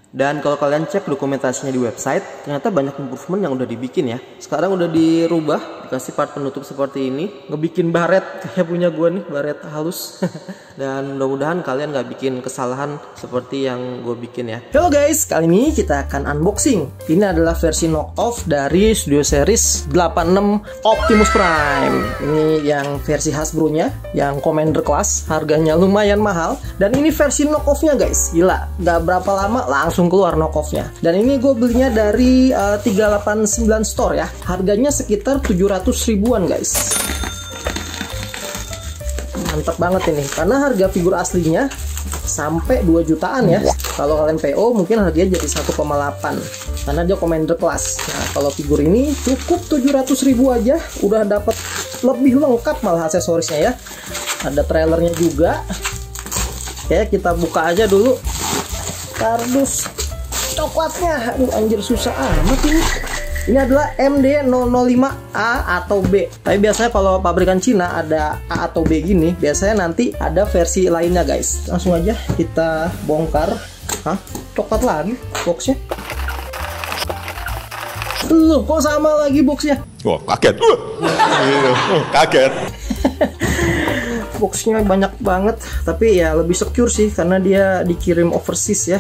Dan kalau kalian cek dokumentasinya di website, ternyata banyak improvement yang udah dibikin ya. Sekarang udah dirubah, dikasih part penutup seperti ini. Ngebikin baret kayak punya gue nih, baret halus. Dan mudah-mudahan kalian gak bikin kesalahan seperti yang gue bikin ya. Halo guys, kali ini kita akan unboxing. Ini adalah versi knock-off dari Studio Series 86 Optimus Prime. Ini yang versi Hasbro-nya, yang Commander Class. Harganya lumayan mahal. Dan ini versi knock-off-nya guys. Gila, gak berapa lama langsung keluar knock-off-nya. Dan ini gue belinya dari 389 Store ya. Harganya sekitar 700 ribuan guys. Mantap banget ini, karena harga figur aslinya sampai 2 jutaan ya. Kalau kalian PO mungkin harganya jadi 1,8 karena dia Commander Class. Nah, kalau figur ini cukup 700 ribu aja udah dapat lebih lengkap malah aksesorisnya ya. Ada trailernya juga. Oke, kita buka aja dulu kardus coklatnya. Aduh anjir, susah amat ini. Ini adalah MD005A atau B. Tapi biasanya kalau pabrikan Cina ada A atau B gini, biasanya nanti ada versi lainnya guys. Langsung aja kita bongkar. Hah? Coklat lagi boxnya? Loh, kok sama lagi boxnya? Wah, kaget. Kaget. Boxnya banyak banget, tapi ya lebih secure sih karena dia dikirim overseas ya.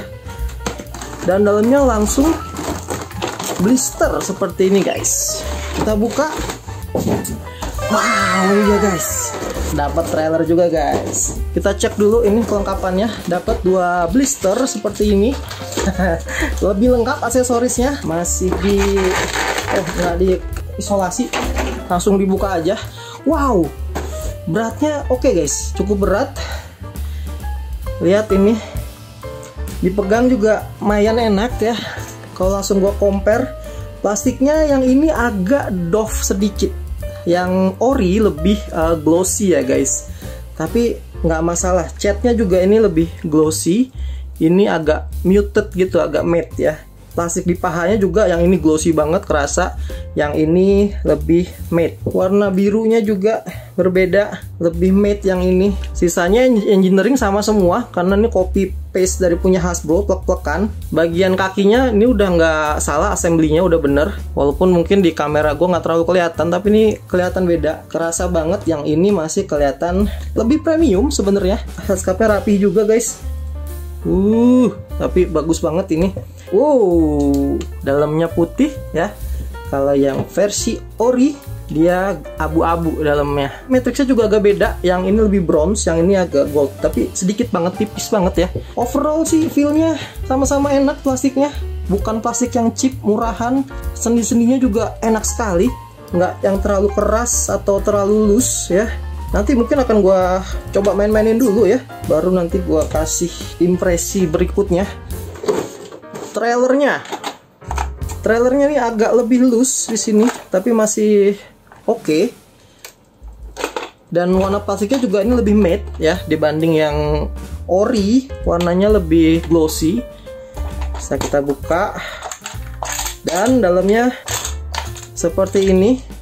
Dan dalamnya langsung blister seperti ini guys. Kita buka. Wow ya guys, dapat trailer juga guys. Kita cek dulu ini kelengkapannya. Dapat 2 blister seperti ini. Lebih lengkap aksesorisnya. Masih di nggak diisolasi, langsung dibuka aja. Wow, beratnya oke guys, cukup berat. Lihat ini, dipegang juga lumayan enak ya. Kalau langsung gua compare, plastiknya yang ini agak doff sedikit, yang ori lebih glossy ya guys. Tapi nggak masalah, catnya juga ini lebih glossy, ini agak muted gitu, agak matte ya. Plastik di pahanya juga yang ini glossy banget kerasa, yang ini lebih matte. Warna birunya juga berbeda, lebih matte yang ini. Sisanya engineering sama semua karena ini copy paste dari punya Hasbro, plek-plekan. Bagian kakinya ini udah nggak salah, assembly-nya udah bener. Walaupun mungkin di kamera gue nggak terlalu kelihatan, tapi ini kelihatan beda. Kerasa banget yang ini masih kelihatan lebih premium sebenarnya. Headskapnya rapi juga guys. Tapi bagus banget ini. Dalamnya putih ya. Kalau yang versi ori dia abu-abu dalamnya. Matrixnya juga agak beda. Yang ini lebih bronze, yang ini agak gold. Tapi sedikit banget, tipis banget ya. Overall sih feelnya sama-sama enak plastiknya. Bukan plastik yang cheap, murahan. Sendi-sendinya juga enak sekali. Nggak yang terlalu keras atau terlalu loose ya. Nanti mungkin akan gua coba main-mainin dulu ya. Baru nanti gua kasih impresi berikutnya. Trailernya ini agak lebih loose di sini, tapi masih oke. Dan warna plastiknya juga ini lebih matte ya dibanding yang ori, warnanya lebih glossy. Bisa kita buka. Dan dalamnya seperti ini.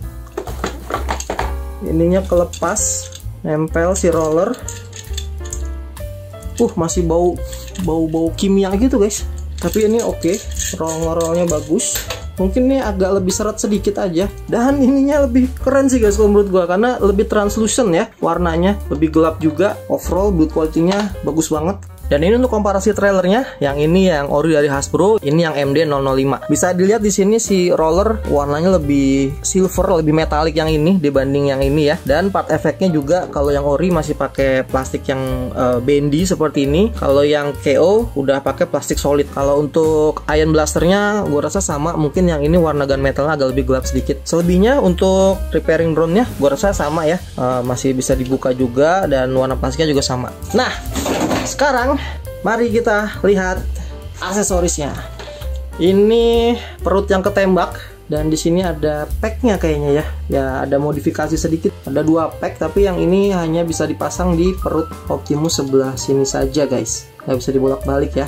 Ininya kelepas, nempel si roller. Masih bau kimia gitu guys. Tapi ini oke, roll-rollnya bagus. Mungkin ini agak lebih seret sedikit aja. Dan ininya lebih keren sih guys kalau menurut gua, karena lebih translucent ya warnanya, lebih gelap juga. Overall build quality-nya bagus banget. Dan ini untuk komparasi trailernya, yang ini yang ori dari Hasbro, ini yang MD005. Bisa dilihat di sini si roller warnanya lebih silver, lebih metalik yang ini dibanding yang ini ya. Dan part efeknya juga kalau yang ori masih pakai plastik yang bendy seperti ini. Kalau yang KO udah pakai plastik solid. Kalau untuk Iron Blasternya gue rasa sama, mungkin yang ini warna gunmetalnya agak lebih gelap sedikit. Selebihnya untuk repairing drone-nya gue rasa sama ya, masih bisa dibuka juga dan warna plastiknya juga sama. Nah, sekarang mari kita lihat aksesorisnya. Ini perut yang ketembak dan di sini ada packnya kayaknya ya. Ya ada modifikasi sedikit. Ada 2 pack tapi yang ini hanya bisa dipasang di perut Optimus sebelah sini saja guys. Nggak bisa dibolak-balik ya.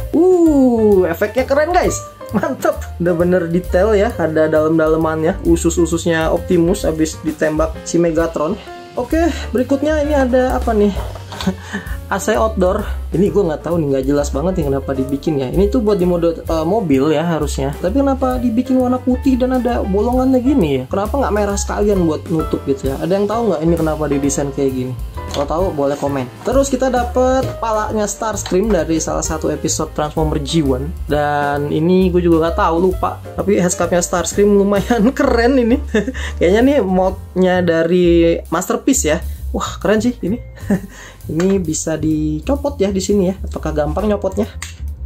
Efeknya keren guys. Mantap, udah bener detail ya. Ada dalam-dalamannya, usus-ususnya Optimus habis ditembak si Megatron. Oke, berikutnya ini ada apa nih? AC outdoor. Ini gue nggak tahu nih, nggak jelas banget nih kenapa dibikin ya. Ini tuh buat di mode mobil ya harusnya. Tapi kenapa dibikin warna putih dan ada bolongannya gini ya? Kenapa nggak merah sekalian buat nutup gitu ya? Ada yang tahu nggak ini kenapa didesain kayak gini? Kalau tahu boleh komen. Terus kita dapat palanya Starscream dari salah satu episode Transformer G1. Dan ini gue juga nggak tahu, lupa. Tapi headscarfnya Starscream lumayan keren ini. Kayaknya nih modnya dari Masterpiece ya. Wah keren sih ini. Ini bisa dicopot ya di sini ya. Apakah gampang nyopotnya?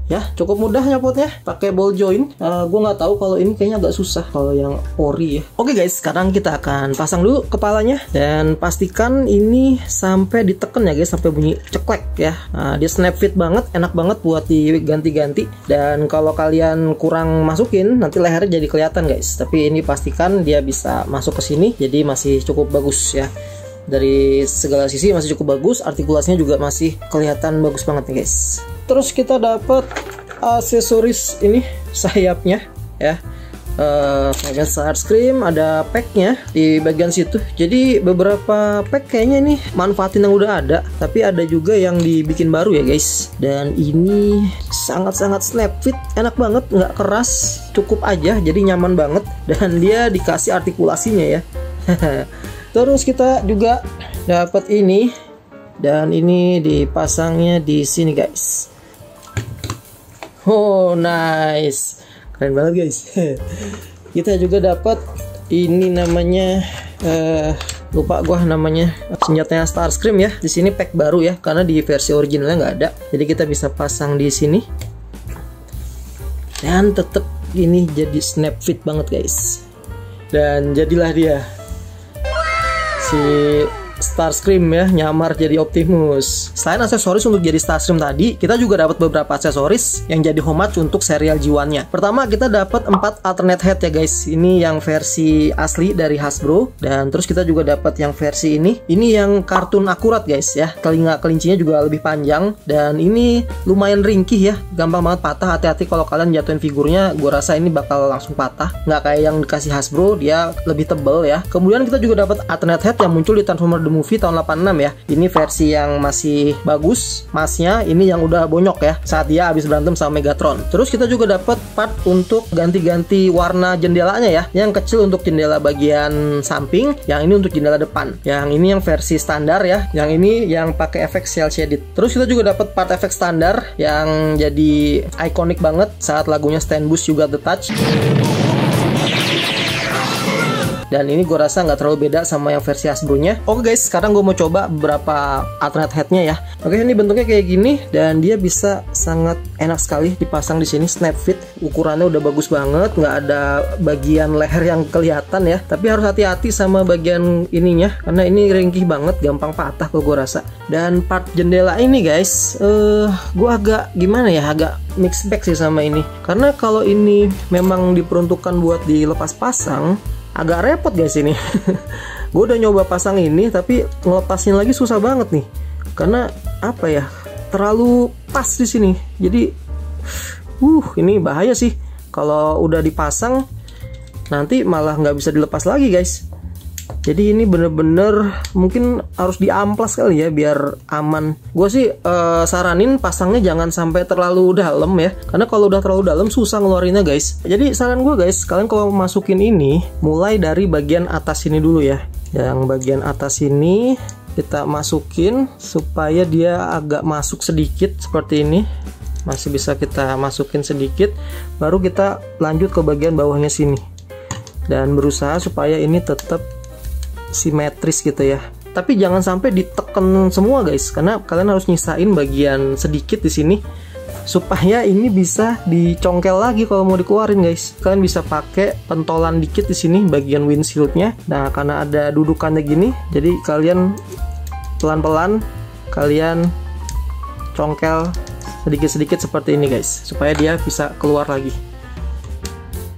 Ya cukup mudah nyopotnya. Pakai ball joint. Gue nggak tahu kalau ini kayaknya agak susah kalau yang ori ya. Oke guys, sekarang kita akan pasang dulu kepalanya dan pastikan ini sampai diteken ya guys, sampai bunyi ceklek ya. Dia snap fit banget, enak banget buat diganti-ganti. Dan kalau kalian kurang masukin, nanti lehernya jadi kelihatan guys. Tapi ini pastikan dia bisa masuk ke sini, jadi masih cukup bagus ya. Dari segala sisi masih cukup bagus, artikulasinya juga masih kelihatan bagus banget nih guys. Terus kita dapat aksesoris ini sayapnya ya. Bagian Starscream ada packnya di bagian situ. Jadi beberapa pack kayaknya ini manfaatin yang udah ada, tapi ada juga yang dibikin baru ya guys. Dan ini sangat-sangat snap fit, enak banget, nggak keras, cukup aja, jadi nyaman banget. Dan dia dikasih artikulasinya ya. Terus kita juga dapat ini, dan ini dipasangnya di sini guys. Oh nice, keren banget guys. Kita juga dapat ini namanya lupa gua namanya, senjatanya Starscream ya. Di sini pack baru ya, karena di versi originalnya nggak ada. Jadi kita bisa pasang di sini, dan tetap ini jadi snap fit banget guys. Dan jadilah dia si Starscream ya, nyamar jadi Optimus. Selain aksesoris untuk jadi Starscream tadi, kita juga dapat beberapa aksesoris yang jadi homage untuk serial G1-nya. Pertama kita dapat 4 alternate head ya guys. Ini yang versi asli dari Hasbro, dan terus kita juga dapat yang versi ini. Ini yang kartun akurat guys ya. Telinga kelincinya juga lebih panjang, dan ini lumayan ringkih ya, gampang banget patah. Hati-hati kalau kalian jatuhin figurnya, gue rasa ini bakal langsung patah. Nggak kayak yang dikasih Hasbro, dia lebih tebel ya. Kemudian kita juga dapat alternate head yang muncul di Transformer The Movie tahun 86 ya. Ini versi yang masih bagus masnya, ini yang udah bonyok ya saat dia habis berantem sama Megatron. Terus kita juga dapat part untuk ganti-ganti warna jendelanya ya. Yang kecil untuk jendela bagian samping, yang ini untuk jendela depan. Yang ini yang versi standar ya, yang ini yang pakai efek cel shaded. Terus kita juga dapat part efek standar yang jadi ikonik banget saat lagunya Stand Bush juga The Touch. Dan ini gue rasa nggak terlalu beda sama yang versi Hasbro-nya. Oke guys, sekarang gue mau coba beberapa alternate head-nya ya. Oke, ini bentuknya kayak gini, dan dia bisa sangat enak sekali dipasang di sini, snap fit. Ukurannya udah bagus banget, nggak ada bagian leher yang kelihatan ya. Tapi harus hati-hati sama bagian ininya, karena ini ringkih banget, gampang patah kalau gue rasa. Dan part jendela ini guys, gue agak gimana ya, agak mixed bag sih sama ini. Karena kalau ini memang diperuntukkan buat dilepas pasang, agak repot guys ini. Gue udah nyoba pasang ini, tapi ngelepasnya lagi susah banget nih, karena apa ya, terlalu pas di sini. Jadi ini bahaya sih kalau udah dipasang, nanti malah nggak bisa dilepas lagi guys. Jadi ini bener-bener mungkin harus diamplas kali ya biar aman. Gue sih saranin pasangnya jangan sampai terlalu dalam ya, karena kalau udah terlalu dalam susah ngeluarinnya guys. Jadi saran gue guys, kalian kalau masukin ini mulai dari bagian atas ini dulu ya. Yang bagian atas ini kita masukin supaya dia agak masuk sedikit seperti ini. Masih bisa kita masukin sedikit, baru kita lanjut ke bagian bawahnya sini. Dan berusaha supaya ini tetap simetris gitu ya. Tapi jangan sampai diteken semua guys, karena kalian harus nyisain bagian sedikit di sini supaya ini bisa dicongkel lagi kalau mau dikeluarin guys. Kalian bisa pakai pentolan dikit di sini bagian windshieldnya. Nah, karena ada dudukannya gini, jadi kalian pelan-pelan kalian congkel sedikit-sedikit seperti ini guys, supaya dia bisa keluar lagi.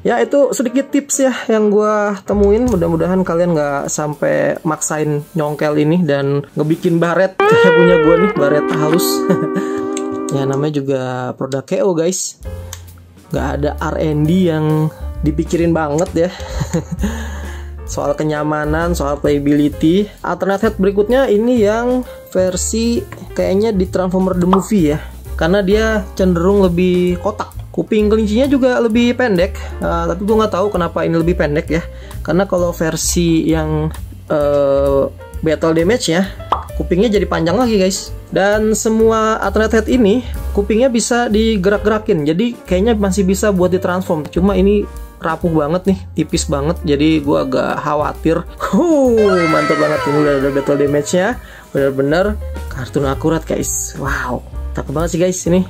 Ya, itu sedikit tips ya yang gue temuin. Mudah-mudahan kalian nggak sampai maksain nyongkel ini dan ngebikin baret kayak punya gue nih, baret halus. Ya namanya juga produk KO guys, nggak ada R&D yang dipikirin banget ya. soal kenyamanan, soal playability. Alternate head berikutnya ini yang versi kayaknya di Transformer The Movie ya, karena dia cenderung lebih kotak. Kuping kelincinya juga lebih pendek, tapi gue nggak tahu kenapa ini lebih pendek ya, karena kalau versi yang battle damage nya kupingnya jadi panjang lagi guys. Dan semua alternate head ini kupingnya bisa digerak-gerakin, jadi kayaknya masih bisa buat ditransform. Cuma ini rapuh banget nih, tipis banget, jadi gue agak khawatir. Mantap banget, ini udah ada battle damage-nya, bener-bener kartun akurat guys. Wow, cakep banget sih guys ini.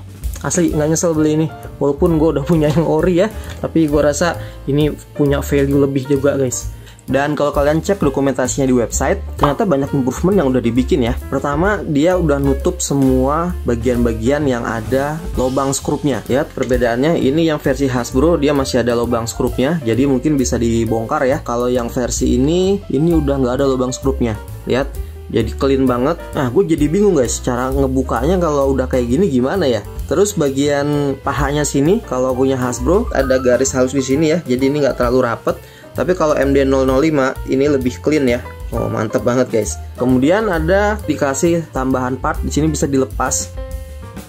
Asli nggak nyesel beli ini, walaupun gue udah punya yang ori ya, tapi gue rasa ini punya value lebih juga guys. Dan kalau kalian cek dokumentasinya di website, ternyata banyak improvement yang udah dibikin ya. Pertama, dia udah nutup semua bagian-bagian yang ada lubang skrupnya. Lihat perbedaannya, ini yang versi Hasbro dia masih ada lubang skrupnya, jadi mungkin bisa dibongkar ya. Kalau yang versi ini udah nggak ada lubang skrupnya. Lihat, jadi clean banget. Nah, gue jadi bingung guys, cara ngebukanya kalau udah kayak gini gimana ya. Terus bagian pahanya sini, kalau punya Hasbro ada garis halus di sini ya, jadi ini nggak terlalu rapet. Tapi kalau MD005 ini lebih clean ya. Oh, mantep banget guys. Kemudian ada dikasih tambahan part, di sini bisa dilepas.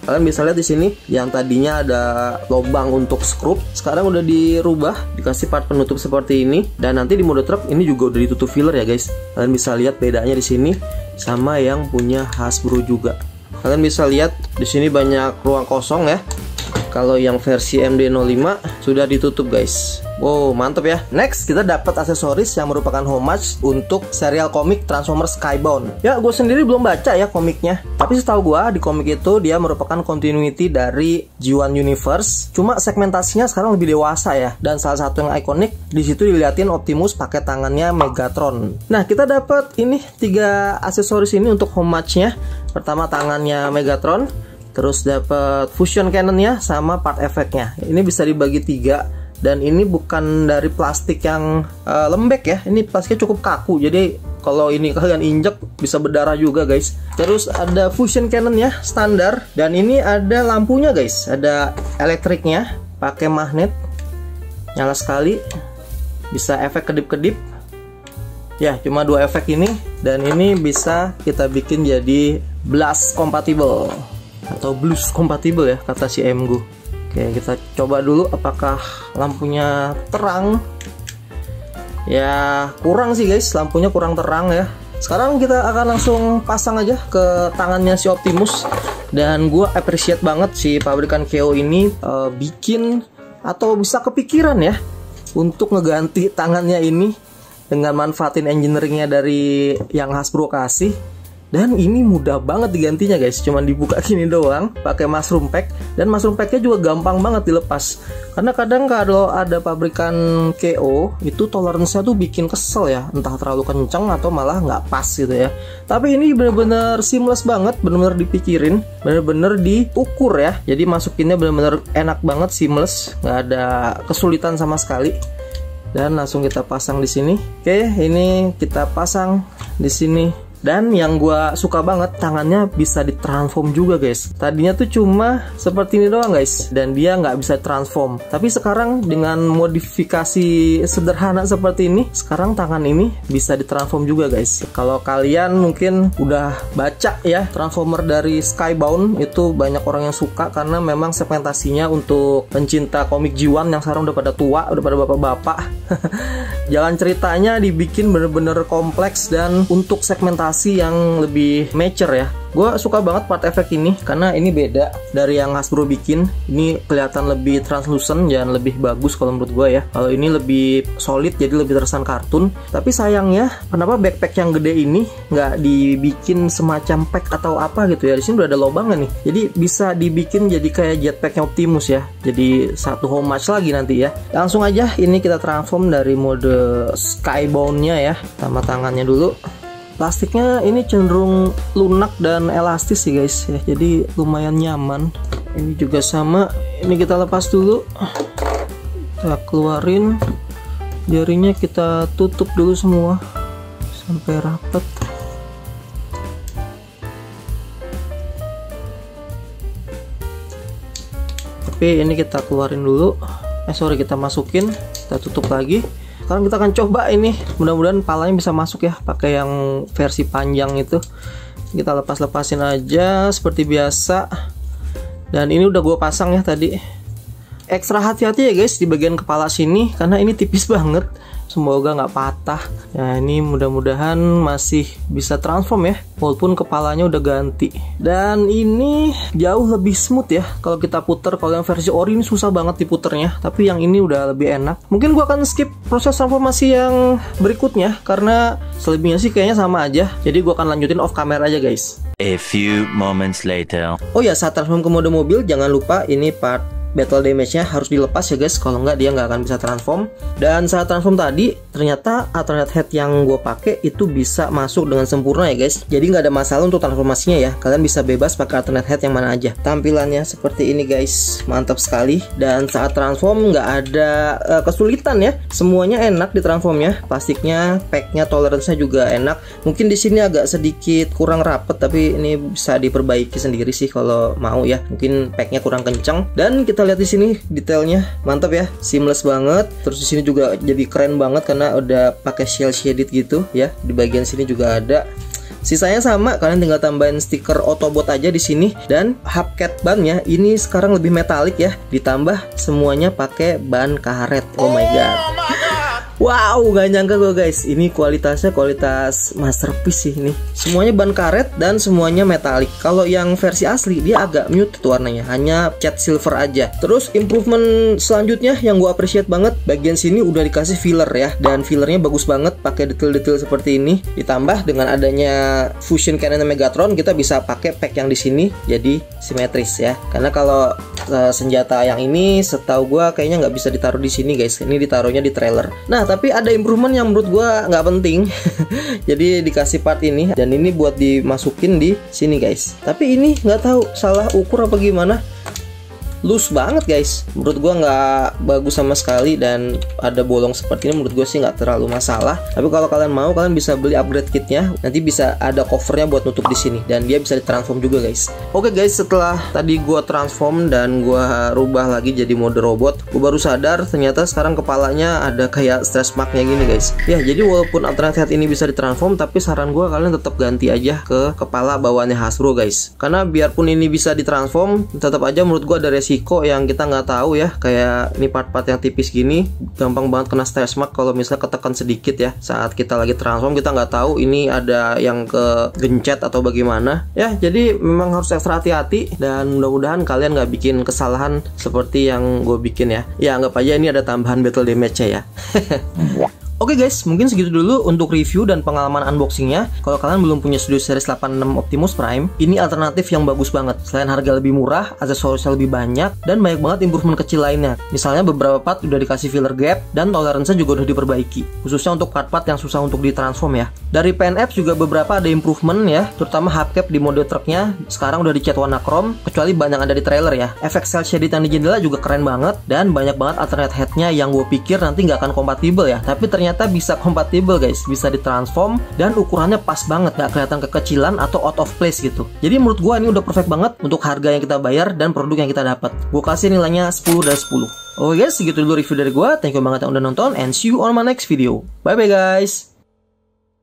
Kalian bisa lihat di sini yang tadinya ada lubang untuk skrup, sekarang udah dirubah, dikasih part penutup seperti ini. Dan nanti di mode truk ini juga udah ditutup filler ya guys. Kalian bisa lihat bedanya di sini sama yang punya Hasbro juga. Kalian bisa lihat di sini banyak ruang kosong ya. Kalau yang versi MD05 sudah ditutup guys. Wow, mantep ya. Next, kita dapat aksesoris yang merupakan homage untuk serial komik Transformer Skybound. Ya, gue sendiri belum baca ya komiknya, tapi setahu gue di komik itu dia merupakan continuity dari G1 Universe. Cuma segmentasinya sekarang lebih dewasa ya. Dan salah satu yang ikonik di situ diliatin Optimus pakai tangannya Megatron. Nah, kita dapat ini 3 aksesoris ini untuk homage-nya. Pertama tangannya Megatron, terus dapat fusion cannonnya sama part efeknya. Ini bisa dibagi 3. Dan ini bukan dari plastik yang lembek ya, ini plastiknya cukup kaku, jadi kalau ini kalian injek bisa berdarah juga guys. Terus ada fusion cannon ya, standar. Dan ini ada lampunya guys, ada elektriknya, pakai magnet, nyala sekali, bisa efek kedip-kedip. Ya, cuma 2 efek ini. Dan ini bisa kita bikin jadi blast compatible atau blues compatible ya, kata si Emgu. Oke, kita coba dulu apakah lampunya terang. Ya, kurang sih guys, lampunya kurang terang ya. Sekarang kita akan langsung pasang aja ke tangannya si Optimus. Dan gue appreciate banget si pabrikan KO ini bikin atau bisa kepikiran ya untuk ngeganti tangannya ini dengan manfaatin engineeringnya dari yang Hasbro kasih. Dan ini mudah banget digantinya guys, cuman dibuka gini doang pakai mushroom pack. Dan mushroom packnya juga gampang banget dilepas, karena kadang kalau ada pabrikan KO itu toleransinya tuh bikin kesel ya, entah terlalu kenceng atau malah nggak pas gitu ya. Tapi ini bener-bener seamless banget, bener-bener dipikirin, bener-bener diukur ya, jadi masukinnya bener-bener enak banget, seamless, nggak ada kesulitan sama sekali. Dan langsung kita pasang di sini. Oke, ini kita pasang di sini. Dan yang gua suka banget, tangannya bisa ditransform juga guys. Tadinya tuh cuma seperti ini doang guys, dan dia nggak bisa transform. Tapi sekarang dengan modifikasi sederhana seperti ini, sekarang tangan ini bisa ditransform juga guys. Kalau kalian mungkin udah baca ya Transformer dari Skybound, itu banyak orang yang suka karena memang segmentasinya untuk pencinta komik G1 yang sekarang udah pada tua, udah pada bapak-bapak. Jalan ceritanya dibikin bener-bener kompleks dan untuk segmentasi yang lebih mature ya. Gue suka banget part efek ini karena ini beda dari yang Hasbro bikin. Ini kelihatan lebih translucent dan lebih bagus kalau menurut gue ya. Kalau ini lebih solid, jadi lebih terkesan kartun. Tapi sayangnya kenapa backpack yang gede ini nggak dibikin semacam pack atau apa gitu ya. Di sini udah ada lubangnya nih, jadi bisa dibikin jadi kayak jetpacknya Optimus ya. Jadi satu homage lagi nanti ya. Langsung aja ini kita transform dari mode Skybound-nya ya, sama tangannya dulu. Plastiknya ini cenderung lunak dan elastis sih guys ya, jadi lumayan nyaman. Ini juga sama, ini kita lepas dulu, kita keluarin jarinya, kita tutup dulu semua sampai rapet. Tapi ini kita keluarin dulu, sorry, kita masukin, kita tutup lagi. Sekarang kita akan coba ini, mudah-mudahan palanya bisa masuk ya, pakai yang versi panjang itu. Kita lepas-lepasin aja seperti biasa. Dan ini udah gue pasang ya tadi. Ekstra hati-hati ya guys di bagian kepala sini, karena ini tipis banget. Semoga nggak patah. Nah ini mudah-mudahan masih bisa transform ya, walaupun kepalanya udah ganti. Dan ini jauh lebih smooth ya kalau kita puter. Kalau yang versi ori ini susah banget diputernya, tapi yang ini udah lebih enak. Mungkin gua akan skip proses transformasi yang berikutnya, karena selebihnya sih kayaknya sama aja. Jadi gua akan lanjutin off camera aja guys. A few moments later. Oh ya, saat transform ke mode mobil jangan lupa ini part battle damage-nya harus dilepas ya guys, kalau nggak dia nggak akan bisa transform. Dan saat transform tadi ternyata alternate head yang gue pakai itu bisa masuk dengan sempurna ya guys, jadi nggak ada masalah untuk transformasinya ya. Kalian bisa bebas pakai alternate head yang mana aja. Tampilannya seperti ini guys, mantap sekali. Dan saat transform nggak ada kesulitan ya, semuanya enak di transformnya. Plastiknya, packnya, toleransinya juga enak. Mungkin di sini agak sedikit kurang rapet, tapi ini bisa diperbaiki sendiri sih kalau mau ya. Mungkin packnya kurang kencang. Dan kita lihat di sini detailnya mantap ya, seamless banget. Terus di sini juga jadi keren banget karena udah pakai shell shaded gitu ya. Di bagian sini juga ada. Sisanya sama, kalian tinggal tambahin stiker Autobot aja di sini. Dan hubcap bannya ini sekarang lebih metalik ya, ditambah semuanya pakai ban karet. Oh my god. Wow, gak nyangka gue guys, ini kualitasnya kualitas masterpiece sih ini. Semuanya ban karet dan semuanya metalik. Kalau yang versi asli dia agak mute tuh warnanya, hanya cat silver aja. Terus improvement selanjutnya yang gue appreciate banget, bagian sini udah dikasih filler ya, dan fillernya bagus banget, pakai detail-detail seperti ini. Ditambah dengan adanya fusion cannon Megatron, kita bisa pakai pack yang di sini jadi simetris ya. Karena kalau senjata yang ini setahu gue kayaknya nggak bisa ditaruh di sini guys, ini ditaruhnya di trailer. Nah tapi ada improvement yang menurut gue nggak penting. Jadi dikasih part ini, dan ini buat dimasukin di sini guys. Tapi ini nggak tahu salah ukur apa gimana, loose banget guys. Menurut gue nggak bagus sama sekali, dan ada bolong seperti ini menurut gue sih nggak terlalu masalah. Tapi kalau kalian mau, kalian bisa beli upgrade kitnya, nanti bisa ada covernya buat nutup di sini, dan dia bisa ditransform juga guys. Oke guys, setelah tadi gue transform dan gue rubah lagi jadi mode robot, gue baru sadar ternyata sekarang kepalanya ada kayak stress marknya gini guys. Ya jadi walaupun alternate head ini bisa ditransform, tapi saran gue kalian tetap ganti aja ke kepala bawaannya Hasbro guys. Karena biarpun ini bisa ditransform, tetap aja menurut gue ada resiko yang kita nggak tahu ya. Kayak ini part-part yang tipis gini gampang banget kena stress mark kalau misalnya ketekan sedikit ya saat kita lagi transform. Kita nggak tahu ini ada yang ke gencet atau bagaimana ya. Jadi memang harus ekstra hati-hati, dan mudah-mudahan kalian nggak bikin kesalahan seperti yang gue bikin ya. Ya anggap aja ini ada tambahan battle damage-nya ya. Oke guys, mungkin segitu dulu untuk review dan pengalaman unboxingnya. Kalau kalian belum punya Studio Series 86 Optimus Prime, ini alternatif yang bagus banget. Selain harga lebih murah, aksesorisnya lebih banyak, dan banyak banget improvement kecil lainnya. Misalnya beberapa part udah dikasih filler gap, dan toleransinya juga udah diperbaiki, khususnya untuk part-part yang susah untuk ditransform ya. Dari PNF juga beberapa ada improvement ya, terutama hubcap di mode truknya sekarang udah dicat warna chrome, kecuali banyak ada di trailer ya. Efek cel shaded yang di jendela juga keren banget, dan banyak banget alternate headnya yang gue pikir nanti nggak akan kompatibel ya, tapi ternyata bisa kompatibel guys, bisa ditransform, dan ukurannya pas banget, gak kelihatan kekecilan atau out of place gitu. Jadi menurut gua ini udah perfect banget untuk harga yang kita bayar dan produk yang kita dapat. Gua kasih nilainya 10 dari 10. Oke guys, segitu dulu review dari gua. Thank you banget yang udah nonton, and see you on my next video. Bye bye guys.